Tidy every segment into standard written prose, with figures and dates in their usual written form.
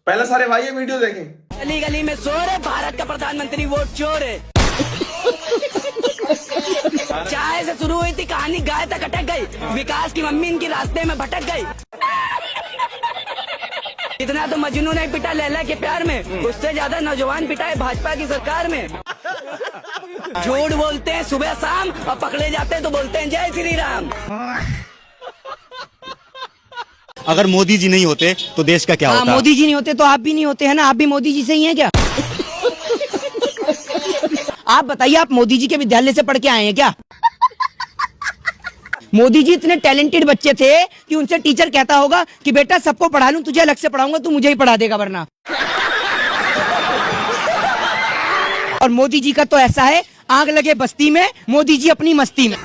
पहले सारे भाई ये वीडियो देखें। गली गली में शोर है, भारत का प्रधानमंत्री वोट चोर है। चाय से शुरू हुई थी कहानी, गाय तक अटक गई। विकास की मम्मी इनकी रास्ते में भटक गई। इतना तो मजनू नहीं पिटा लैला के प्यार में, उससे ज्यादा नौजवान पिटा है भाजपा की सरकार में। झूठ बोलते हैं सुबह शाम और पकड़े जाते हैं तो बोलते हैं जय श्री राम। अगर मोदी जी नहीं होते तो देश का क्या होता? मोदी जी नहीं होते तो आप भी नहीं होते, है ना? आप भी मोदी जी से ही हैं क्या? आप बताइए, आप मोदी जी के विद्यालय से पढ़ के आए हैं क्या? मोदी जी इतने टैलेंटेड बच्चे थे कि उनसे टीचर कहता होगा कि बेटा सबको पढ़ा लूं, तुझे अलग से पढ़ाऊंगा, तू मुझे ही पढ़ा देगा वरना। और मोदी जी का तो ऐसा है, आग लगे बस्ती में, मोदी जी अपनी मस्ती में।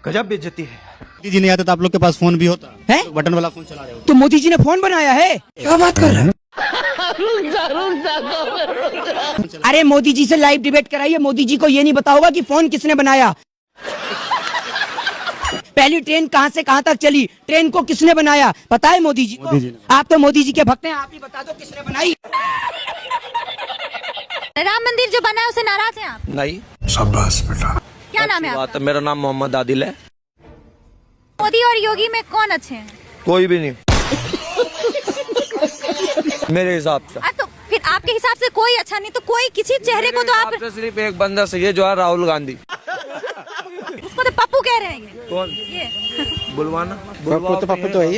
गजब बेइज्जती है। मोदी जी नहीं आते तो आप लोग के पास फोन भी होता है? तो बटन वाला फोन चला रहे हो तो मोदी जी ने फोन बनाया है? क्या बात कर रहे हैं? अरे मोदी जी से लाइव डिबेट कराइए, मोदी जी को ये नहीं पता होगा कि फोन किसने बनाया। पहली ट्रेन कहां से कहां तक चली, ट्रेन को किसने बनाया पता है मोदी जी को? आप तो मोदी जी के भक्त हैं, आप ही बता दो किसने बनाई। राम मंदिर जो बना है उसे नाराज हैं आप? नहीं। शाबाश बेटा। क्या नाम है आपका? मेरा नाम मोहम्मद आदिल है। मोदी और योगी में कौन अच्छे हैं? कोई भी नहीं मेरे हिसाब से। तो फिर आपके हिसाब से कोई अच्छा नहीं, तो कोई किसी चेहरे को तो आप सिर्फ एक बंदा सही है जो है राहुल गांधी। उसको तो पप्पू कह रहे हैं। कौन? ये बुलवाना। पप्पू तो है,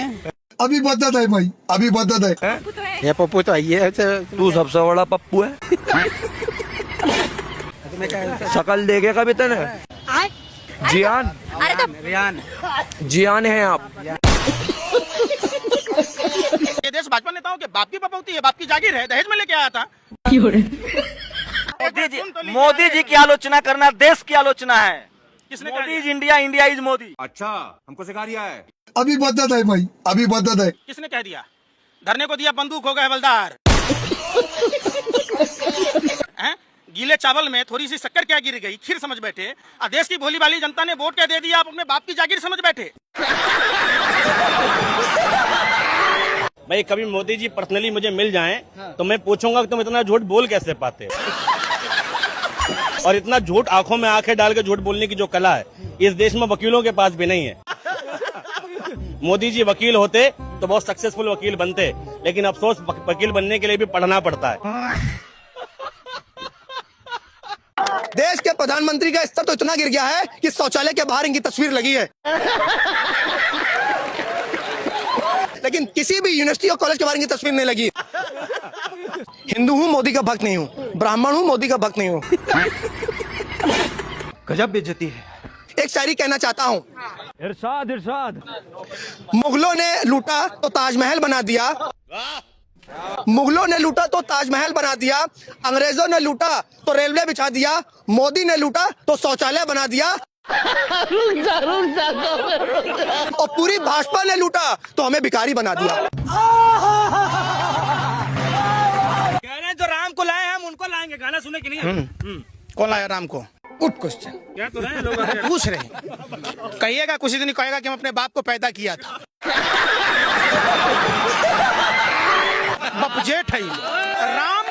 अभी बदत है भाई, अभी बदत है। पप्पू तो है। ये पप्पू तो है। तू सबसे बड़ा पप्पू है। शकल देखे कभी तने? जियान। अरे तो जियान है आप। ये देश भाजपा नेताओं के बाप की बपौती है, बाप की जागीर है, दहेज में लेके आया था। मोदी जी की आलोचना करना देश की आलोचना है। किसने Modi is India, India is Modi. अच्छा, हमको सिखा दिया है। अभी बदत है भाई, अभी बदत है। किसने कह दिया? धरने को दिया बंदूक हो गए हवलदार। हैं? गीले चावल में थोड़ी सी शक्कर क्या गिर गई, खीर समझ बैठे। देश की भोली भाली जनता ने वोट क्या दे दिया, आप अपने बाप की जागीर समझ बैठे। भाई कभी मोदी जी पर्सनली मुझे मिल जाएं तो मैं पूछूंगा कि तुम इतना झूठ बोल कैसे पाते हो, और इतना झूठ आंखों में आंखें डाल के झूठ बोलने की जो कला है इस देश में वकीलों के पास भी नहीं है। मोदी जी वकील होते तो बहुत सक्सेसफुल वकील बनते, लेकिन अफसोस वकील बनने के लिए भी पढ़ना पड़ता है। देश के प्रधानमंत्री का स्तर तो इतना गिर गया है कि शौचालय के बाहर इनकी तस्वीर लगी है, लेकिन किसी भी यूनिवर्सिटी और कॉलेज के बाहर इनकी तस्वीर नहीं लगी। हिंदू हूँ, मोदी का भक्त नहीं हूँ। ब्राह्मण हूँ, मोदी का भक्त नहीं हूँ। गजब बेइज्जती है। एक शायरी कहना चाहता हूँ। इरशाद इरशाद। मुगलों ने लूटा तो ताजमहल बना दिया, मुगलों ने लूटा तो ताजमहल बना दिया, अंग्रेजों ने लूटा तो रेलवे बिछा दिया, मोदी ने लूटा तो शौचालय बना दिया, और पूरी भाजपा ने लूटा तो हमें भिखारी बना दिया। कह रहे हैं जो राम को लाए हम उनको लाएंगे, गाना सुने कि नहीं? कौन लाया राम को? Good question. क्या तो रहे हैं लोग पूछ रहे हैं। कहिएगा कुछ दिन कहेगा कि हम अपने बाप को पैदा किया था। बाप जेठ है। राम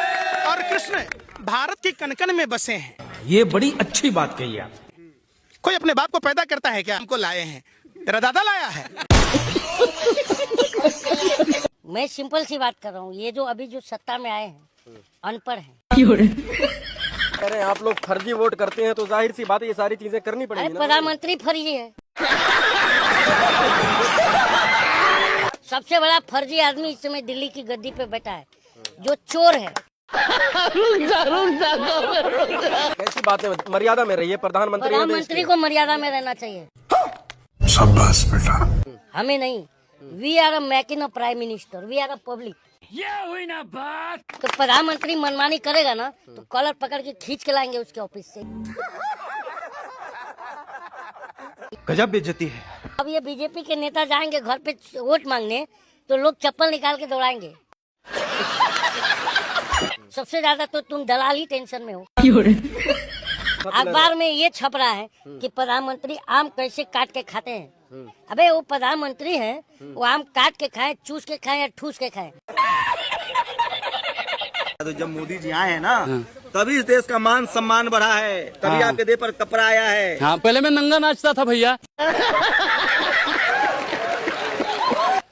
और कृष्ण भारत की कनकन में बसे हैं। ये बड़ी अच्छी बात कही आप। कोई अपने बाप को पैदा करता है क्या? हमको लाए हैं, तेरा दादा लाया है। मैं सिंपल सी बात कर रहा हूँ, ये जो अभी जो सत्ता में आए हैं अनपढ़ हैं। अरे आप लोग फर्जी वोट करते हैं तो जाहिर सी बात है ये सारी चीजें करनी पड़ेगी। अरे प्रधानमंत्री फर्जी है। सबसे बड़ा फर्जी आदमी इस समय दिल्ली की गद्दी पे बैठा है, जो चोर है। कैसी बात है? मर्यादा में रहिए। प्रधानमंत्री को मर्यादा में रहना चाहिए। शाबाश बेटा। हमें नहीं, we are a making of prime minister, we are a public. ये हुई ना बात। तो प्रधानमंत्री मनमानी करेगा ना तो कॉलर पकड़ के खींच के लाएंगे उसके ऑफिस से। गजब बेइज्जती है। अब ये बीजेपी के नेता जाएंगे घर पे वोट मांगने तो लोग चप्पल निकाल के दौड़ाएंगे। सबसे ज्यादा तो तुम दलाल ही टेंशन में हो। अखबार में ये छप रहा है कि प्रधानमंत्री आम कैसे काट के खाते हैं। अबे वो प्रधानमंत्री हैं, वो आम काट के खाएं, चूस के खाएं या ठूस के खाएं। तो जब मोदी जी आए हैं ना, तभी इस देश का मान सम्मान बढ़ा है, तभी आपके देह पर कपड़ा आया है। हाँ, पहले मैं नंगा नाचता था भैया।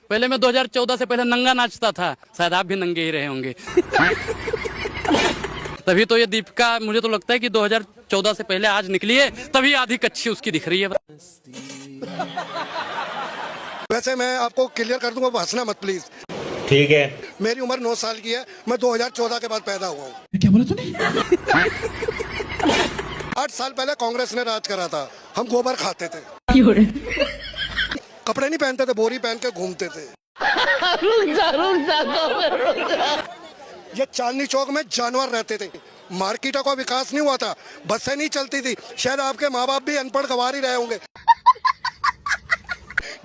पहले मैं 2014 से पहले नंगा नाचता था, शायद आप भी नंगे ही रहे होंगे। तभी तो ये दीपिका, मुझे तो लगता है कि 2014 से पहले आज निकली है, तभी आधी कच्ची उसकी दिख रही है। वैसे मैं आपको क्लियर कर दूंगा, हंसना मत प्लीज। ठीक है। मेरी उम्र 9 साल की है, मैं 2014 के बाद पैदा हुआ हूँ। क्या बोला तूने? 8 साल पहले कांग्रेस ने राज करा था, हम गोबर खाते थे, कपड़े नहीं पहनते थे, बोरी पहन के घूमते थे। ये चांदनी चौक में जानवर रहते थे, मार्केटों का विकास नहीं हुआ था, बसें नहीं चलती थी। शायद आपके माँ बाप भी अनपढ़ गंवार ही रहे होंगे,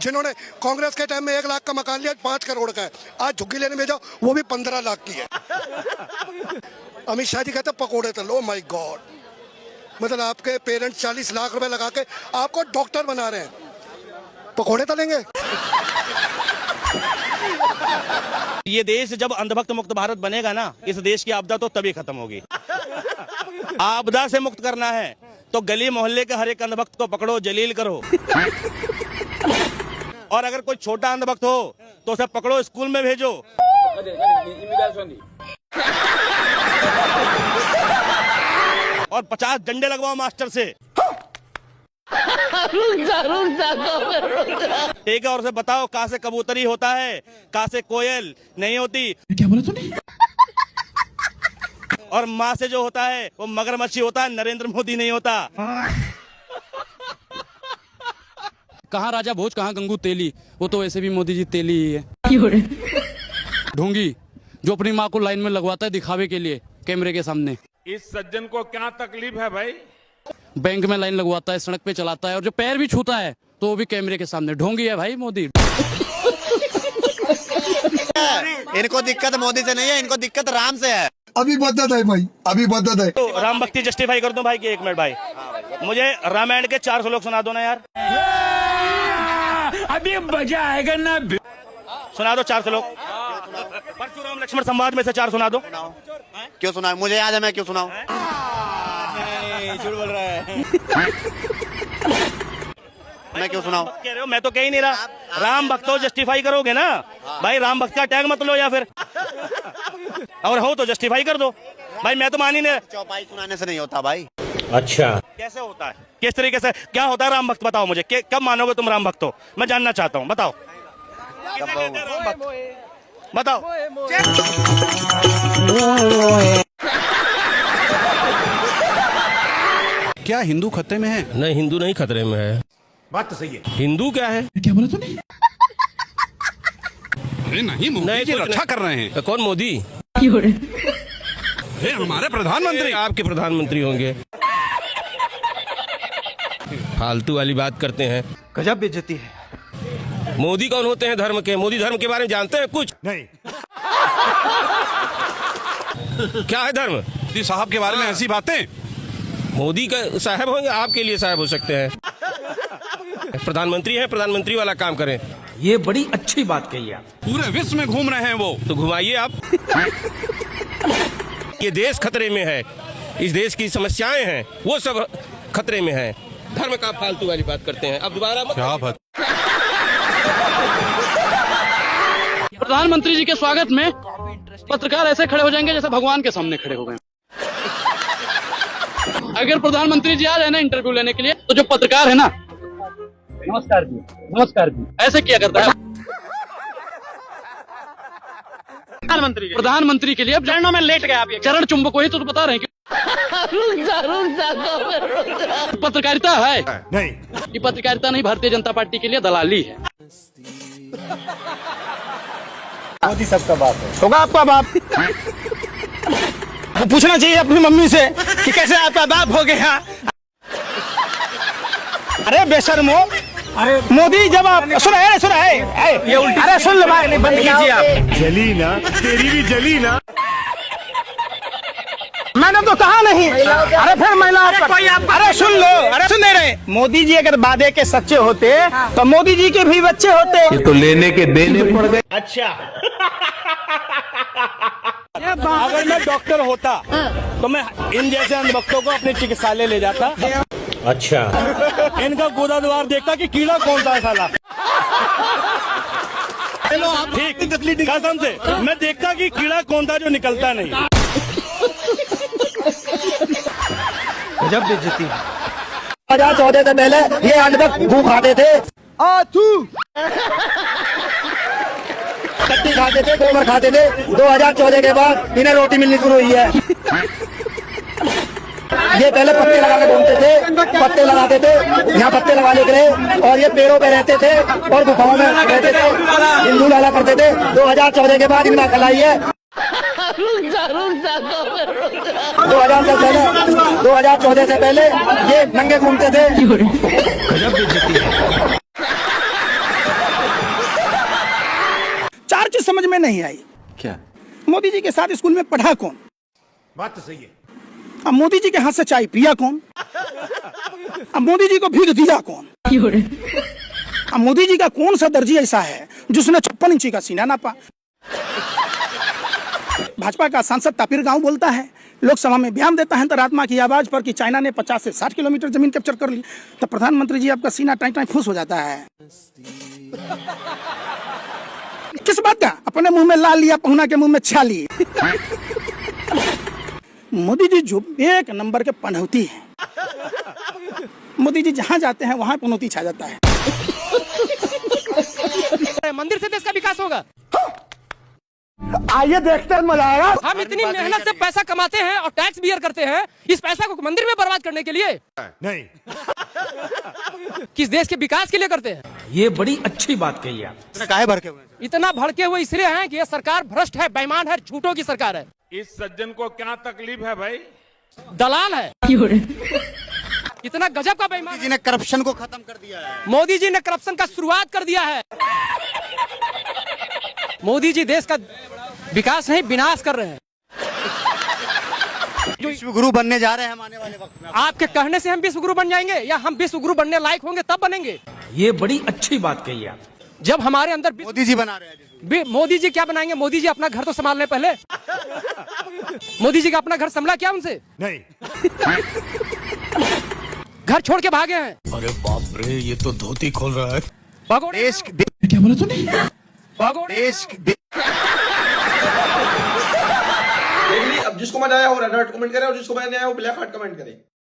जिन्होंने कांग्रेस के टाइम में 1 लाख का मकान लिया, 5 करोड़ का है। आज झुग्गी लेने में जाओ, वो भी 15 लाख की है। अमित शाह जी कहते पकोड़े तल। ओ माय गॉड, मतलब आपके पेरेंट्स 40 लाख रुपए लगा के आपको डॉक्टर बना रहे हैं, पकोड़े तलेंगे? ये देश जब अंधभक्त मुक्त भारत बनेगा ना, इस देश की आपदा तो तभी खत्म होगी। आपदा से मुक्त करना है तो गली मोहल्ले के हर एक अंधभक्त को पकड़ो, जलील करो। और अगर कोई छोटा अंधभक्त हो तो उसे पकड़ो, स्कूल में भेजो। और 50 डंडे लगवाओ मास्टर से। ठीक है, और उसे बताओ कहाँ से कबूतरी होता है, कहाँ से कोयल नहीं होती। क्या बोला तूने? और माँ से जो होता है वो मगरमच्छी होता है, नरेंद्र मोदी नहीं होता। कहाँ राजा भोज, कहाँ गंगू तेली, वो तो वैसे भी मोदी जी तेली ही है। ढोंगी जो अपनी माँ को लाइन में लगवाता है दिखावे के लिए कैमरे के सामने। इस सज्जन को क्या तकलीफ है भाई? बैंक में लाइन लगवाता है, सड़क पे चलाता है, और जो पैर भी छूता है तो वो भी कैमरे के सामने। ढोंगी है भाई मोदी। इनको दिक्कत मोदी से नहीं है, इनको दिक्कत राम से है। अभी बदत है भाई, अभी बदत है। तो राम भक्ति जस्टिफाई कर दो भाई की 1 मिनट भाई, मुझे रामायण के 4 श्लोक सुना दो ना यार। अभी मजा आएगा ना। सुना दो 4 श्लोक। परशुराम लक्ष्मण संवाद में से 4 सुना दो। क्यों सुनाऊं? मुझे याद है, मैं क्यों सुनाऊं? झूठ बोल रहा है। मैं क्यों सुनाऊं? कह रहे हो, मैं तो कह ही नहीं रहा। राम भक्तों जस्टिफाई करोगे ना भाई, राम भक्त का टैग मत लो, या फिर और हो तो जस्टिफाई कर दो भाई। मैं तो मान ही नहीं। चौपाई सुनाने से नहीं होता भाई। अच्छा, कैसे होता है, किस तरीके से, क्या होता है राम भक्त? बताओ मुझे, कब मानोगे तुम राम भक्त हो? मैं जानना चाहता हूँ, बताओ। राम भक्त बताओ। क्या हिंदू खतरे में है? नहीं, हिंदू नहीं खतरे में है। बात तो सही है। हिंदू क्या है? क्या बोला तूने? अरे नहीं, मोदी जी रक्षा कर रहे हैं। कौन मोदी? हमारे प्रधानमंत्री। आपके प्रधानमंत्री होंगे। फालतू वाली बात करते हैं। गजब बेइज्जती है। मोदी कौन होते हैं धर्म के? मोदी धर्म के बारे में जानते हैं कुछ? नहीं। क्या है धर्म? मोदी साहब के बारे में ऐसी बातें। मोदी का साहब होंगे, आपके लिए साहब हो सकते हैं। प्रधानमंत्री हैं, प्रधानमंत्री वाला काम करें। ये बड़ी अच्छी बात कही आप। पूरे विश्व में घूम रहे हैं वो। तो घुमाइए आप। ये देश खतरे में है, इस देश की समस्याएं हैं वो सब खतरे में है। धर्म का फालतू वाली बात करते हैं। अब दोबारा मत। क्या बात? प्रधानमंत्री जी के स्वागत में पत्रकार ऐसे खड़े हो जाएंगे जैसे भगवान के सामने खड़े हो गए। अगर प्रधानमंत्री जी आ जाए ना इंटरव्यू लेने के लिए, तो जो पत्रकार है ना, नमस्कार जी, नमस्कार जी, ऐसे क्या करता है प्रधानमंत्री के लिए। अब चरणों में लेट गया आप, चरण चुंबक वही तो बता रहे हैं कि पत्रकारिता है। नहीं, ये पत्रकारिता नहीं, भारतीय जनता पार्टी के लिए दलाली है। मोदी सबका बाप है। होगा आपका बाप। वो पूछना चाहिए अपनी मम्मी से कि कैसे आपका बाप हो गया। अरे बेशर्मो, अरे मोदी जब आप सुना है ये उल्टी। अरे सुन लो भाई, बंद कीजिए आप। जली ना, तेरी भी जली ना। मैंने तो कहा नहीं। अरे फिर महिला अरे सुन लो, अरे सुन नहीं रहे। मोदी जी अगर वादे के सच्चे होते तो मोदी जी के भी बच्चे होते। ये तो लेने के देने पड़ गए। अच्छा अगर मैं डॉक्टर होता तो मैं इन जैसे अंधभक्तों को अपने चिकित्सालय ले जाता। अच्छा इनका गोदा द्वार देखता कि कीड़ा कौन सा है साला। ठीक कसम से मैं देखता कि कीड़ा कौन था जो निकलता नहीं। गजब बेइज्जती है। 2014 से पहले ये अंधभक्त भू खाते थे, कट्टी खाते थे, गोबर खाते थे। 2014 के बाद इन्हें रोटी मिलनी शुरू हुई है। ये पहले पत्ते लगाने घूमते थे, पत्ते लगाते थे, यहाँ पत्ते लगाने के लिए, और ये पेड़ों पे रहते थे और गुफाओं में रहते थे, हिंदू लाला करते थे। 2014 के बाद इनका कलाई है। 2014 से पहले ये नंगे घूमते थे। गजब बेइज्जती है। चार चीज समझ में नहीं आई। क्या? मोदी जी के साथ स्कूल में पढ़ा कौन? बात तो सही है। अब मोदी जी के हाथ से चाय पिया कौन? अब मोदी जी को भीख दिया कौन? अब मोदी जी का कौन सा दर्जी ऐसा है जिसने 56 इंची का सीना नापा? भाजपा का सांसद तापिर गांव बोलता है, लोकसभा में बयान देता है अंतरात्मा की आवाज पर कि चाइना ने 50 से 60 किलोमीटर जमीन कैप्चर कर ली, तो प्रधानमंत्री जी आपका सीना टाइम टाइम फूस हो जाता है। किस बात का? अपने मुंह में ला लिया, पहुना के मुंह में छा ली। मोदी जी जो एक नंबर के पनौती है। मोदी जी जहां जाते हैं वहां पनौती छा जाता है। मंदिर से देश का विकास होगा। आइए देखते हैं, मजा आएगा। हम इतनी मेहनत से पैसा कमाते हैं और टैक्स बियर करते हैं, इस पैसा को मंदिर में बर्बाद करने के लिए नहीं, किस देश के विकास के लिए करते हैं? ये बड़ी अच्छी बात कही आप। काहे भड़के हुए हैं? इतना भड़के हुए इसलिए हैं कि ये सरकार भ्रष्ट है, बेईमान है, झूठों की सरकार है, इस सज्जन को क्या तकलीफ है भाई? दलाल है। इतना गजब का बेईमान। मोदी जी ने करप्शन को खत्म कर दिया है। मोदी जी ने करप्शन का शुरुआत कर दिया है। मोदी जी देश का विकास नहीं विनाश कर रहे हैं। विश्व गुरु बनने जा रहे हैं हम आने वाले वक्त में। आपके कहने से हम विश्व गुरु बन जाएंगे या हम विश्व गुरु बनने लायक होंगे तब बनेंगे? ये बड़ी अच्छी बात कही आप। जब हमारे अंदर मोदी जी बना रहे हैं। मोदी जी क्या बनाएंगे? मोदी जी अपना घर तो संभाल लें पहले। मोदी जी का अपना घर संभला क्या उनसे? नहीं, घर छोड़ के भागे हैं। अरे बाप रे, ये तो धोती खोल रहा है। भगोड़े देश क्या बोला तूने? देश अब जिसको मजा आया वो रेड हार्ट कमेंट करे और जिसको मजा नहीं आया वो ब्लैक हार्ट कमेंट करे।